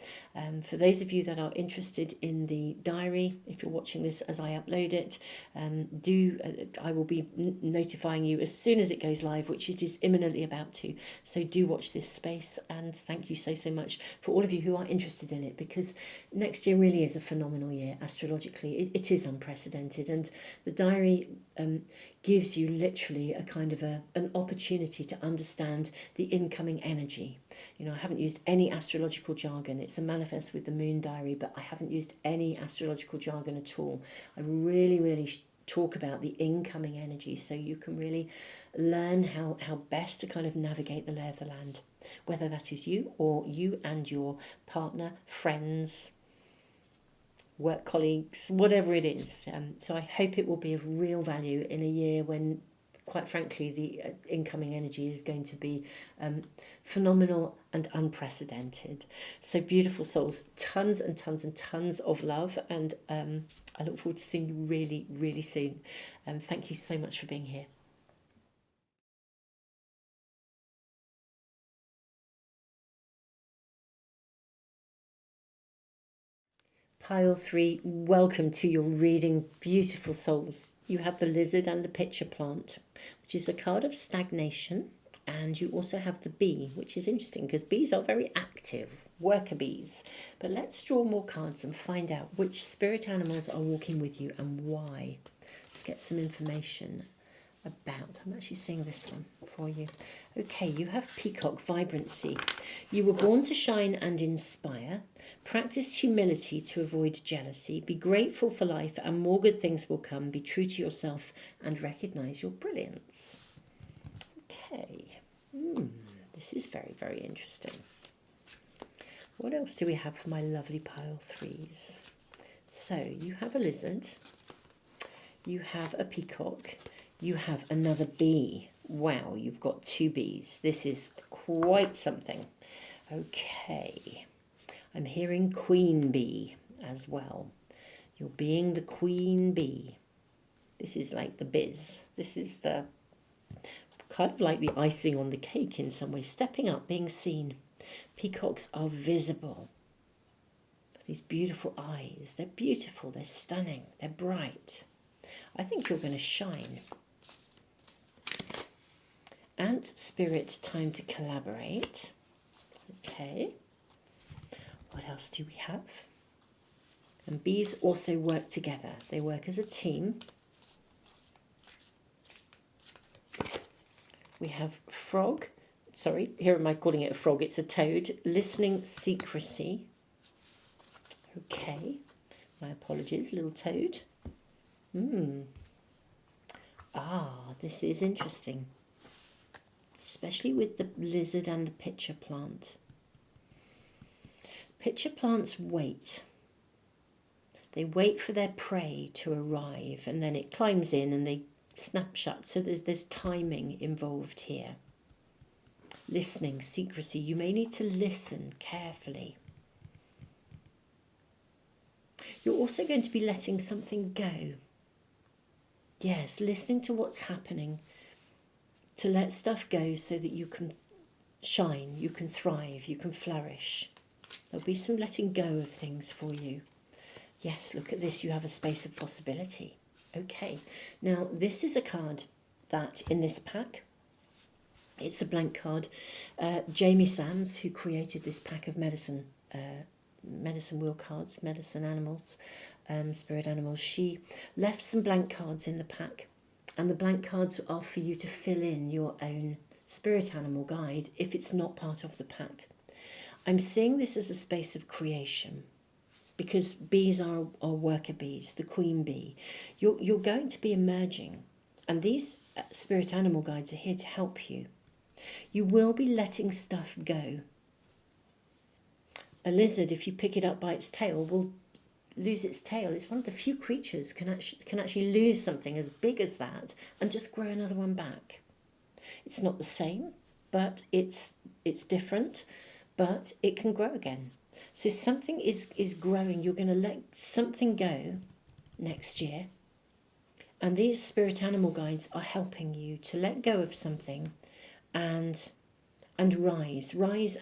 For those of you that are interested in the diary, if you're watching this as I upload it, I will be notifying you as soon as it goes live, which it is imminently about to. So do watch this space, and thank you so much for all of you who are interested in it, because next year really is a phenomenal year astrologically. It is unprecedented, and the diary gives you literally a kind of an opportunity to understand the incoming energy. You know, I haven't used any astrological jargon. It's a manifest with the moon diary, but I haven't used any astrological jargon at all. I really talk about the incoming energy, so you can really learn how best to kind of navigate the lay of the land, whether that is you or you and your partner, friends, work colleagues, whatever it is. So I hope it will be of real value in a year when, quite frankly, the incoming energy is going to be phenomenal and unprecedented. So beautiful souls, tons and tons of love, and I look forward to seeing you really soon. Thank you so much for being here. Pile 3, welcome to your reading, beautiful souls. You have the lizard and the pitcher plant, which is a card of stagnation, and you also have the bee, which is interesting because bees are very active, worker bees. But let's draw more cards and find out which spirit animals are walking with you and why. Let's get some information about. I'm actually seeing this one for you. Okay, you have peacock, vibrancy. You were born to shine and inspire. Practice humility to avoid jealousy. Be grateful for life and more good things will come. Be true to yourself and recognize your brilliance. Okay, this is very interesting. What else do we have for my lovely pile 3s? So you have a lizard. you have a peacock, you have another bee. Wow, you've got two bees. This is quite something. Okay, I'm hearing queen bee as well. You're being the queen bee. This is like the biz. This is the kind of like the icing on the cake in some way. Stepping up, being seen. Peacocks are visible. These beautiful eyes. They're beautiful. They're stunning. They're bright. I think you're going to shine. Ant spirit, time to collaborate. Okay. What else do we have? And bees also work together. They work as a team. We have frog. Sorry, here am I calling it a frog? It's a toad. Listening secrecy. Okay. My apologies, little toad. This is interesting. Especially with the lizard and the pitcher plant. Pitcher plants wait. They wait for their prey to arrive, and then it climbs in and they snap shut. So there's timing involved here. Listening, secrecy. You may need to listen carefully. You're also going to be letting something go. Yes, listening to what's happening. To let stuff go so that you can shine, you can thrive, you can flourish. There'll be some letting go of things for you. Yes, look at this. You have a space of possibility. Okay. Now, this is a card that in this pack, it's a blank card. Jamie Sams, who created this pack of medicine wheel cards, medicine animals, spirit animals, she left some blank cards in the pack. And the blank cards are for you to fill in your own spirit animal guide if it's not part of the pack. I'm seeing this as a space of creation because bees are worker bees, the queen bee. You're going to be emerging, and these spirit animal guides are here to help you. You will be letting stuff go. A lizard, if you pick it up by its tail, will lose its tail. It's one of the few creatures can actually lose something as big as that and just grow another one back. It's not the same, but it's different, but it can grow again. So something is growing. You're going to let something go next year, and these spirit animal guides are helping you to let go of something and rise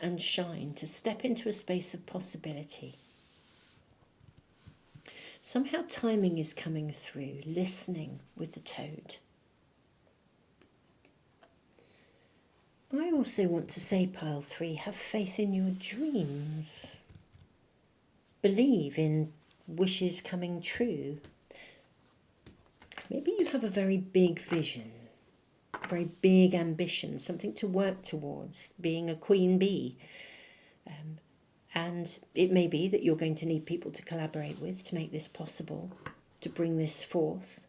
and shine, to step into a space of possibility. Somehow timing is coming through, listening with the toad. I also want to say, pile 3, have faith in your dreams. Believe in wishes coming true. Maybe you have a very big vision, a very big ambition, something to work towards, being a queen bee. And it may be that you're going to need people to collaborate with to make this possible, to bring this forth.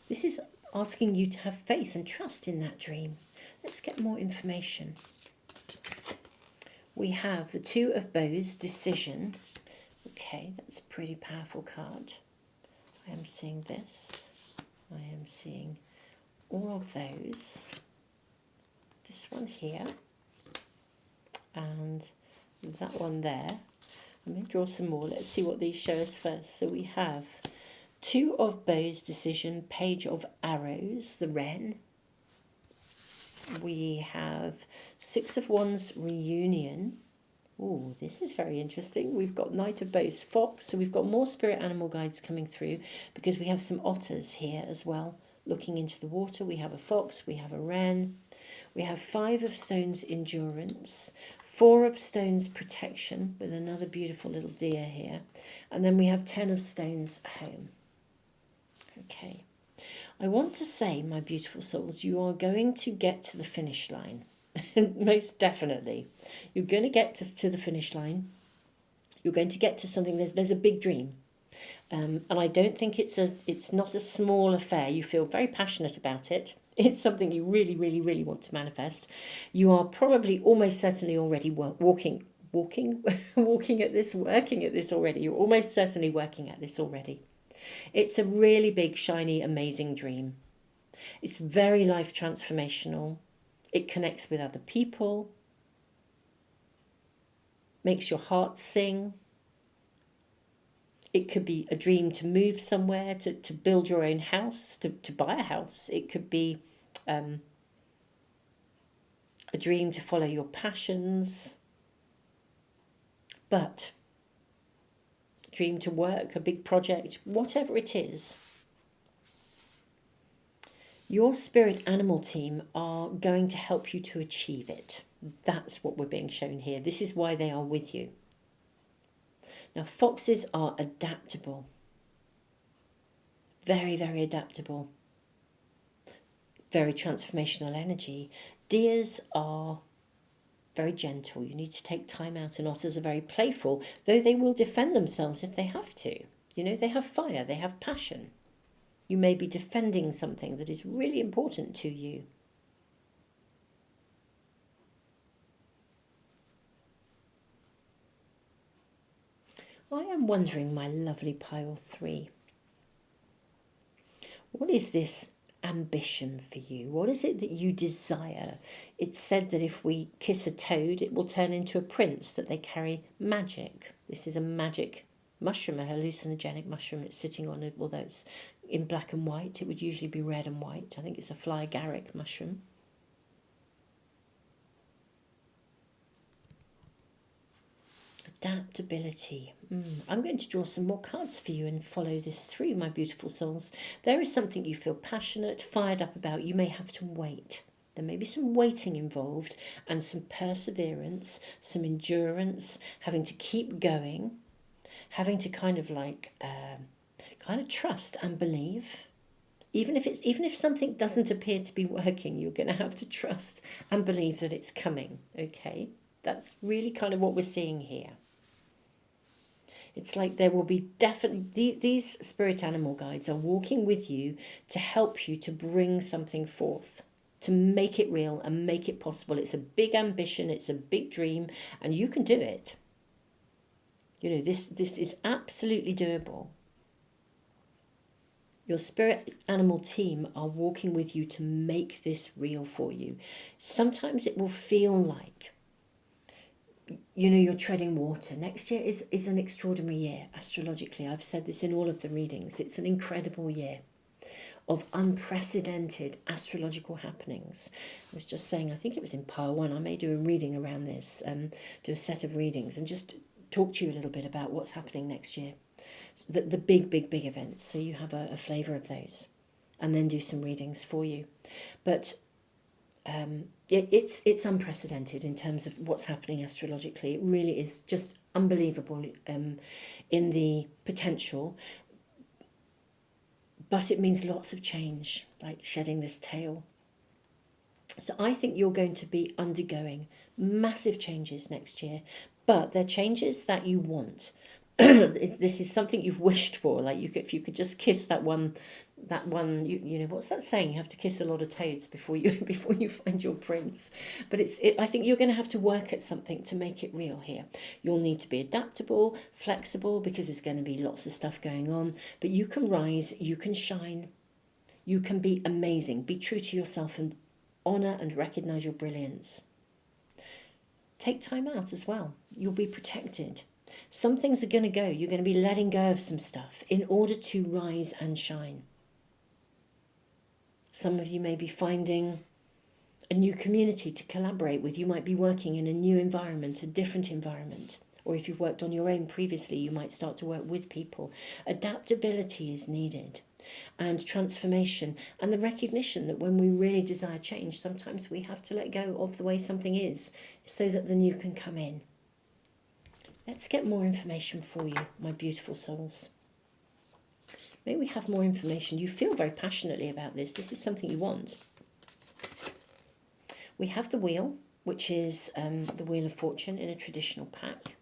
This is asking you to have faith and trust in that dream. Let's get more information. We have the Two of Bows, decision. Okay, that's a pretty powerful card. I am seeing this. I am seeing all of those. This one here. And that one there. I'm going to draw some more. Let's see what these show us first. So we have Two of Bows, decision, Page of Arrows, the wren. We have Six of Wands, reunion. Oh, this is very interesting. We've got Knight of Bows, fox. So we've got more spirit animal guides coming through because we have some otters here as well, looking into the water. We have a fox, we have a wren. We have Five of Stones, endurance. Four of Stones, protection, with another beautiful little deer here. And then we have 10 of Stones, home. Okay. I want to say, my beautiful souls, you are going to get to the finish line. Most definitely. You're going to get to the finish line. You're going to get to something. There's a big dream. And I don't think it's not a small affair. You feel very passionate about it. It's something you really, really, really want to manifest. You are probably almost certainly already working at this, working at this already. You're almost certainly working at this already. It's a really big, shiny, amazing dream. It's very life transformational. It connects with other people, makes your heart sing. It could be a dream to move somewhere, to build your own house, to buy a house. It could be a dream to follow your passions. But dream to work, a big project, whatever it is, your spirit animal team are going to help you to achieve it. That's what we're being shown here. This is why they are with you. Now, foxes are adaptable. Very, very adaptable. Very transformational energy. Deers are very gentle. You need to take time out, and otters are very playful, though they will defend themselves if they have to. You know, they have fire, they have passion. You may be defending something that is really important to you. I am wondering, my lovely pile 3, what is this ambition for you? What is it that you desire? It's said that if we kiss a toad, it will turn into a prince, that they carry magic. This is a magic mushroom, a hallucinogenic mushroom. It's sitting on it, although it's in black and white. It would usually be red and white. I think it's a fly agaric mushroom. Adaptability. I'm going to draw some more cards for you and follow this through, my beautiful souls. There is something you feel passionate, fired up about. You may have to wait. There may be some waiting involved and some perseverance, some endurance, having to keep going, having to kind of trust and believe. Even if something doesn't appear to be working, you're going to have to trust and believe that it's coming. Okay, that's really kind of what we're seeing here. It's like there will be definitely, these spirit animal guides are walking with you to help you to bring something forth, to make it real and make it possible. It's a big ambition, it's a big dream, and you can do it. You know, this is absolutely doable. Your spirit animal team are walking with you to make this real for you. Sometimes it will feel like, you know, you're treading water. Next year is an extraordinary year, astrologically. I've said this in all of the readings. It's an incredible year of unprecedented astrological happenings. I was just saying, I think it was in pile 1, I may do a reading around this, do a set of readings and just talk to you a little bit about what's happening next year. The big events, so you have a flavour of those, and then do some readings for you. But it's unprecedented in terms of what's happening astrologically. It really is just unbelievable in the potential, but it means lots of change, like shedding this tail. So I think you're going to be undergoing massive changes next year, but they're changes that you want. This is something you've wished for. Like if you could just kiss that one, you know, what's that saying? You have to kiss a lot of toads before you find your prince. But I think you're going to have to work at something to make it real here. You'll need to be adaptable, flexible, because there's going to be lots of stuff going on. But you can rise, you can shine, you can be amazing. Be true to yourself and honour and recognise your brilliance. Take time out as well. You'll be protected. Some things are going to go. You're going to be letting go of some stuff in order to rise and shine. Some of you may be finding a new community to collaborate with. You might be working in a new environment, a different environment. Or if you've worked on your own previously, you might start to work with people. Adaptability is needed, and transformation, and the recognition that when we really desire change, sometimes we have to let go of the way something is so that the new can come in. Let's get more information for you, my beautiful souls. May we have more information. You feel very passionately about this. This is something you want. We have the wheel, which is the Wheel of Fortune in a traditional pack.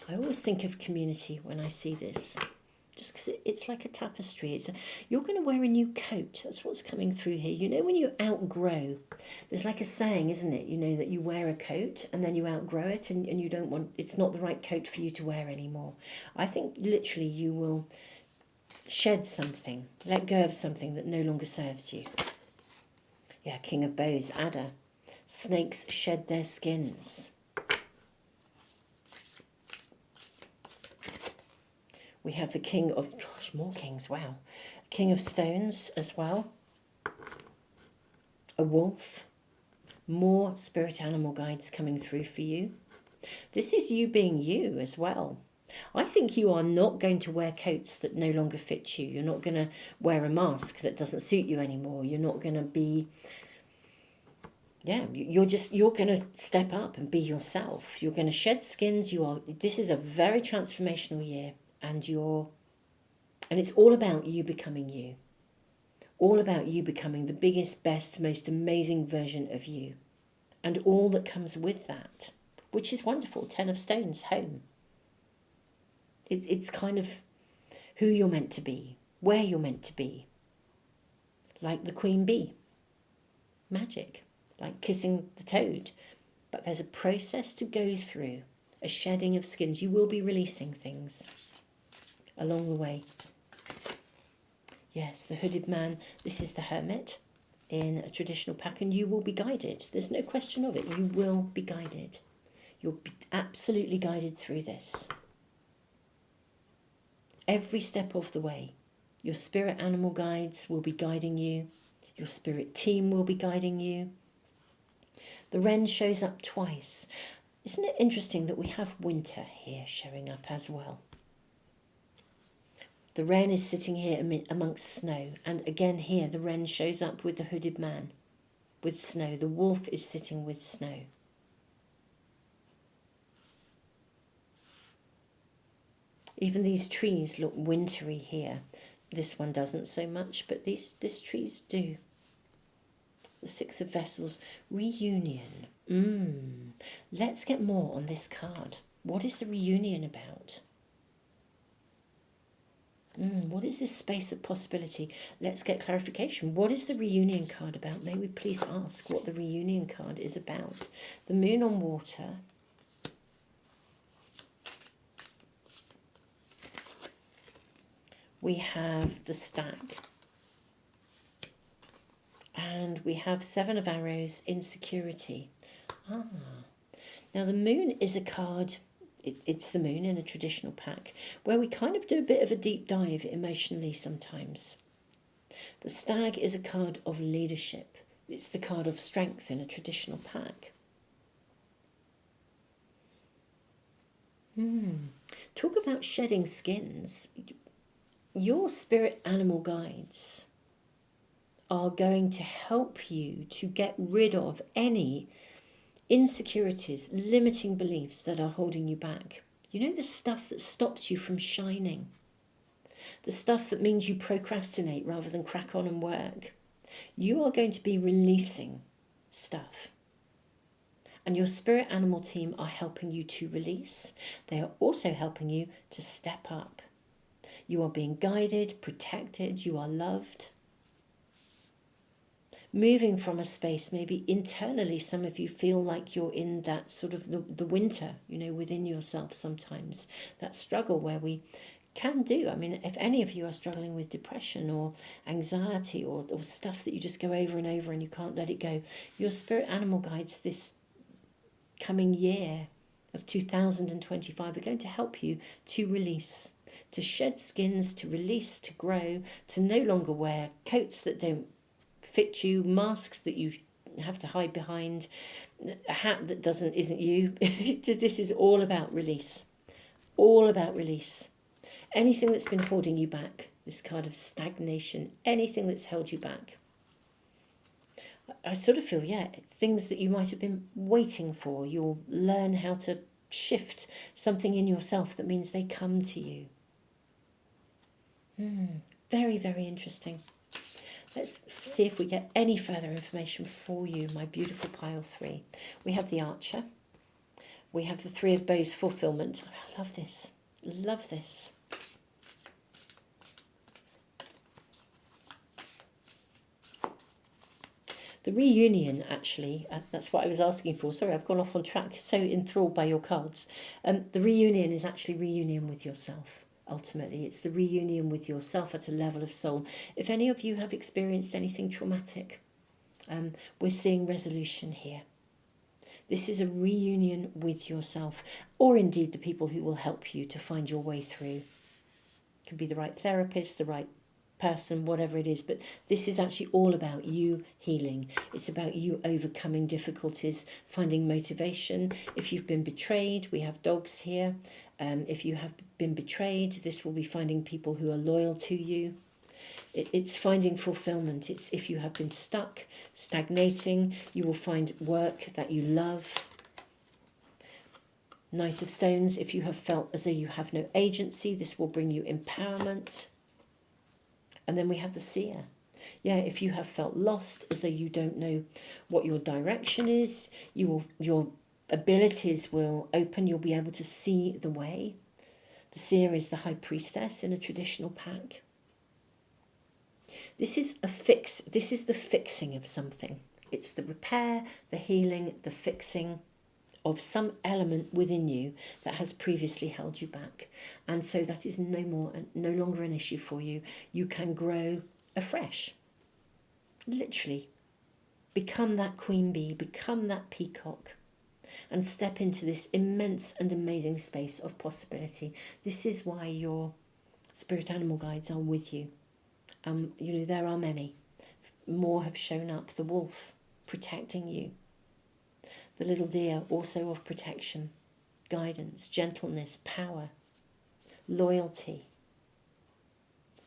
I always think of community when I see this. just because it's like a tapestry. You're going to wear a new coat. That's what's coming through here. You know, when you outgrow, there's like a saying, isn't it? You know, that you wear a coat and then you outgrow it, and you don't want, it's not the right coat for you to wear anymore. I think literally you will shed something, let go of something that no longer serves you. Yeah, King of Bows, Adder. Snakes shed their skins. We have the King of, gosh, more kings, wow. King of Stones as well. A wolf. More spirit animal guides coming through for you. This is you being you as well. I think you are not going to wear coats that no longer fit you. You're not going to wear a mask that doesn't suit you anymore. You're not going to be, you're going to step up and be yourself. You're going to shed skins. This is a very transformational year. And it's all about you becoming you. All about you becoming the biggest, best, most amazing version of you. And all that comes with that, which is wonderful. 10 of Stones, home. It's kind of who you're meant to be, where you're meant to be. Like the queen bee. Magic. Like kissing the toad. But there's a process to go through. A shedding of skins. You will be releasing things along the way. Yes, the hooded man. This is the hermit in a traditional pack, and you will be guided. There's no question of it. You will be guided. You'll be absolutely guided through this. Every step of the way. Your spirit animal guides will be guiding you. Your spirit team will be guiding you. The wren shows up twice. Isn't it interesting that we have winter here showing up as well? The wren is sitting here amongst snow. And again here, the wren shows up with the hooded man, with snow. The wolf is sitting with snow. Even these trees look wintry here. This one doesn't so much, but these trees do. The Six of Vessels, reunion. Let's get more on this card. What is the reunion about? What is this space of possibility? Let's get clarification. What is the reunion card about? May we please ask what the reunion card is about? The moon on water. We have the stag. And we have Seven of Arrows, insecurity. Now the moon is a card, it's the moon in a traditional pack, where we kind of do a bit of a deep dive emotionally sometimes. The stag is a card of leadership. It's the card of strength in a traditional pack. Talk about shedding skins. Your spirit animal guides are going to help you to get rid of any insecurities, limiting beliefs that are holding you back. You know, the stuff that stops you from shining. The stuff that means you procrastinate rather than crack on and work. You are going to be releasing stuff. And your spirit animal team are helping you to release. They are also helping you to step up. You are being guided, protected, you are loved. Moving from a space, maybe internally, some of you feel like you're in that sort of the winter, you know, within yourself sometimes. That struggle where we can do. I mean, if any of you are struggling with depression or anxiety or stuff that you just go over and over and you can't let it go, your spirit animal guides this coming year of 2025 are going to help you to release, to shed skins, to release, to grow, to no longer wear coats that don't fit you, masks that you have to hide behind, a hat that isn't you. This is all about release. All about release. Anything that's been holding you back, this card of stagnation, anything that's held you back. I sort of feel, things that you might have been waiting for, you'll learn how to shift something in yourself that means they come to you. Very, very interesting. Let's see if we get any further information for you, my beautiful pile 3. We have the Archer. We have the Three of Bows, fulfillment. I love this. Love this. The reunion, actually, that's what I was asking for. Sorry, I've gone off on track, so enthralled by your cards. The reunion is actually reunion with yourself. Ultimately, it's the reunion with yourself at a level of soul. If any of you have experienced anything traumatic, we're seeing resolution here. This is a reunion with yourself, or indeed the people who will help you to find your way through. It can be the right therapist, the right person, whatever it is, but this is actually all about you healing. It's about you overcoming difficulties, finding motivation. If you've been betrayed, we have dogs here. If you have been betrayed, this will be finding people who are loyal to you. It's finding fulfillment. It's if you have been stuck, stagnating, you will find work that you love. Knight of Stones, if you have felt as though you have no agency, this will bring you empowerment. And then we have the Seer. Yeah, if you have felt lost, as though you don't know what your direction is, your abilities will open, you'll be able to see the way. The Seer is the High Priestess in a traditional pack. This is the fixing of something. It's the repair, the healing, the fixing of some element within you that has previously held you back. And so that is no longer an issue for you. You can grow afresh. Literally. Become that queen bee, become that peacock, and step into this immense and amazing space of possibility. This is why your spirit animal guides are with you. There are many. More have shown up. The wolf, protecting you. The little deer, also of protection, guidance, gentleness, power, loyalty.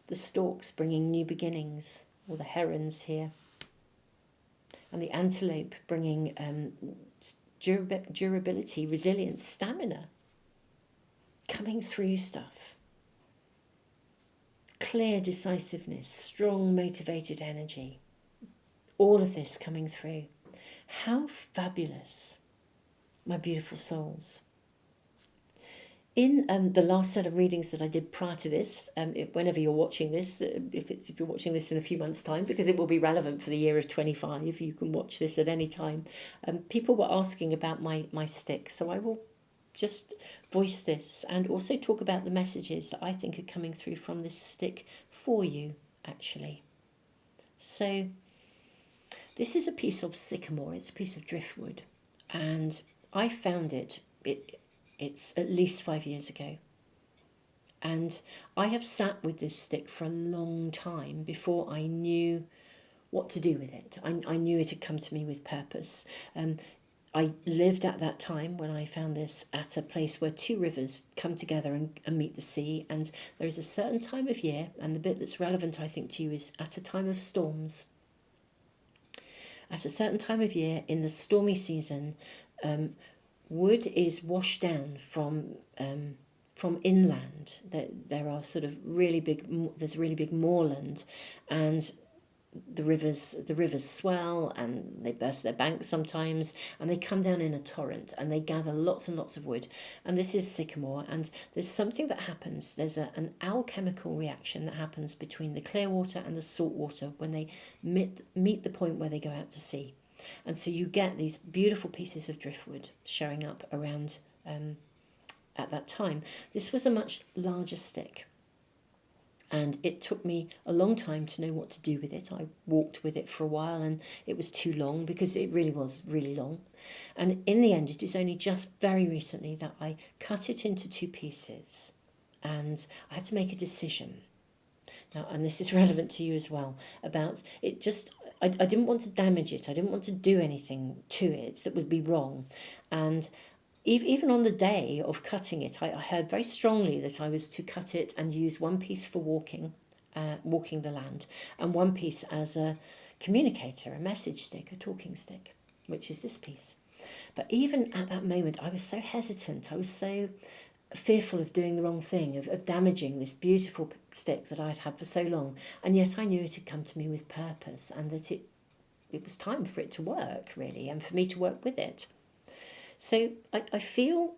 The storks bringing new beginnings, or the herons here. And the antelope bringing durability, resilience, stamina. Coming through stuff. Clear decisiveness, strong motivated energy. All of this coming through. How fabulous, my beautiful souls. In the last set of readings that I did prior to this, whenever you're watching this, if you're watching this in a few months' time, because it will be relevant for the year of 25, you can watch this at any time. People were asking about my stick, so I will just voice this and also talk about the messages that I think are coming through from this stick for you, actually. So this is a piece of sycamore, it's a piece of driftwood, and I found it's at least 5 years ago. And I have sat with this stick for a long time before I knew what to do with it. I knew it had come to me with purpose. I lived at that time when I found this at a place where two rivers come together and meet the sea. And there is a certain time of year, and the bit that's relevant, I think, to you is at a time of storms. At a certain time of year in the stormy season, wood is washed down from inland. There are sort of there's really big moorland, and the rivers swell and they burst their banks sometimes, and they come down in a torrent and they gather lots and lots of wood. And this is sycamore, and there's something that happens. There's an alchemical reaction that happens between the clear water and the salt water when they meet the point where they go out to sea. And so you get these beautiful pieces of driftwood showing up around at that time. This was a much larger stick, and it took me a long time to know what to do with it. I walked with it for a while, and it was too long because it really was really long. And in the end, it is only just very recently that I cut it into two pieces, and I had to make a decision. Now, and this is relevant to you as well, about it just, I didn't want to damage it. I didn't want to do anything to it that would be wrong. And even on the day of cutting it, I heard very strongly that I was to cut it and use one piece for walking the land, and one piece as a communicator, a message stick, a talking stick, which is this piece. But even at that moment, I was so hesitant. I was so fearful of doing the wrong thing, of damaging this beautiful stick that I'd had for so long. And yet I knew it had come to me with purpose, and that it was time for it to work, really, and for me to work with it. So I feel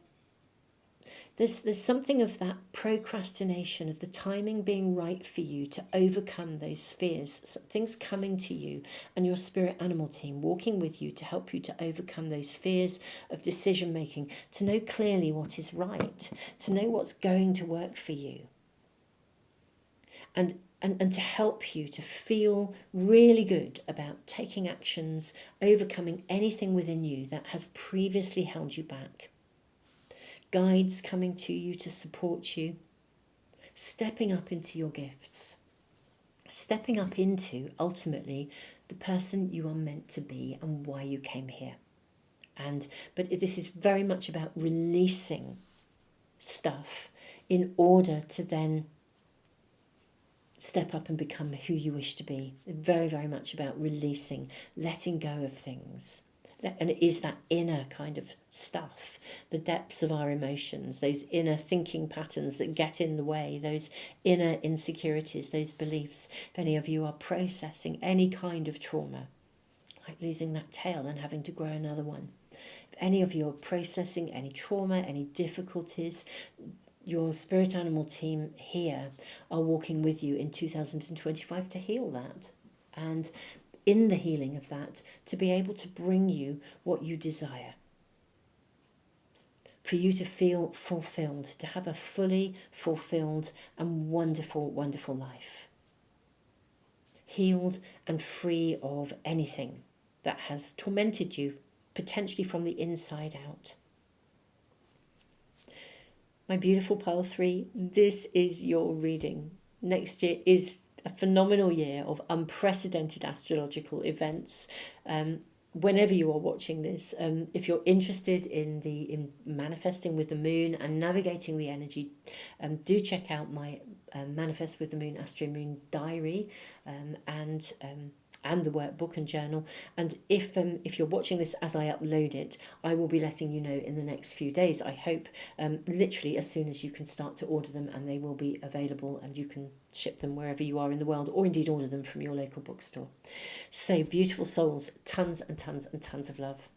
There's something of that procrastination, of the timing being right for you to overcome those fears, things coming to you and your spirit animal team walking with you to help you to overcome those fears of decision making, to know clearly what is right, to know what's going to work for you. And to help you to feel really good about taking actions, overcoming anything within you that has previously held you back. Guides coming to you to support you, stepping up into your gifts, stepping up into, ultimately, the person you are meant to be and why you came here. But this is very much about releasing stuff in order to then step up and become who you wish to be. Very, very much about releasing, letting go of things. And it is that inner kind of stuff, the depths of our emotions, those inner thinking patterns that get in the way, those inner insecurities, those beliefs. If any of you are processing any kind of trauma, like losing that tail and having to grow another one, if any of you are processing any trauma, any difficulties, your spirit animal team here are walking with you in 2025 to heal that. And in the healing of that, to be able to bring you what you desire. For you to feel fulfilled, to have a fully fulfilled and wonderful, wonderful life. Healed and free of anything that has tormented you, potentially from the inside out. My beautiful pile 3, this is your reading. Next year is a phenomenal year of unprecedented astrological events. Whenever you are watching this, if you're interested in manifesting with the moon and navigating the energy, do check out my Manifest with the Moon Astro Moon diary and the workbook and journal. And if you're watching this as I upload it, I will be letting you know in the next few days, I hope, literally as soon as you can start to order them, and they will be available and you can ship them wherever you are in the world, or indeed order them from your local bookstore. So beautiful souls, tons and tons and tons of love.